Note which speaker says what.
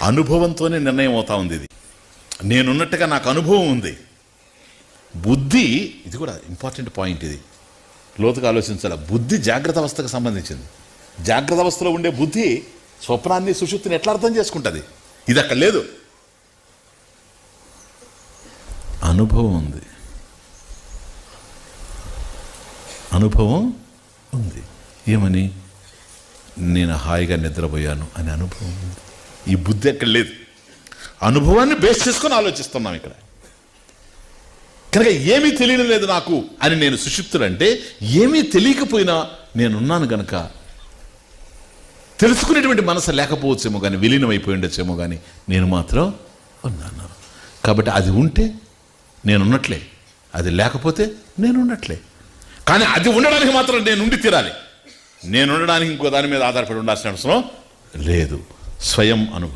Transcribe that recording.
Speaker 1: అనుభవంతోనే నిర్ణయం అవుతా ఉంది. ఇది నేనున్నట్టుగా నాకు అనుభవం ఉంది. బుద్ధి, ఇది కూడా ఇంపార్టెంట్ పాయింట్, ఇది లోతుగా ఆలోచించాలి. బుద్ధి జాగ్రత్త అవస్థకు సంబంధించింది. జాగ్రత్త అవస్థలో ఉండే బుద్ధి స్వప్నాన్ని సుషుప్తిని ఎట్లా అర్థం చేసుకుంటుంది? ఇది అక్కడ లేదు. అనుభవం ఉంది, అనుభవం ఉంది. ఏమని? నేను హాయిగా నిద్రపోయాను అనే అనుభవం ఉంది. ఈ బుద్ధి ఎక్కడ లేదు. అనుభవాన్ని బేస్ చేసుకొని ఆలోచిస్తున్నాం ఇక్కడ. కనుక ఏమీ తెలియడం లేదు నాకు అని నేను సుషుప్తులంటే, ఏమీ తెలియకపోయినా నేనున్నాను గనక తెలుసుకునేటువంటి మనసు లేకపోవచ్చేమో కానీ, విలీనమైపోయి ఉండొచ్చేమో కానీ నేను మాత్రం ఉన్నాను. కాబట్టి అది ఉంటే నేనున్నట్లే, అది లేకపోతే నేనున్నట్లే. కానీ అది ఉండడానికి మాత్రం నేను ఉండి తీరాలి. నేను ఉండడానికి ఇంకో దాని మీద ఆధారపడి ఉండాల్సిన అవసరం లేదు. స్వయం అనుభవం.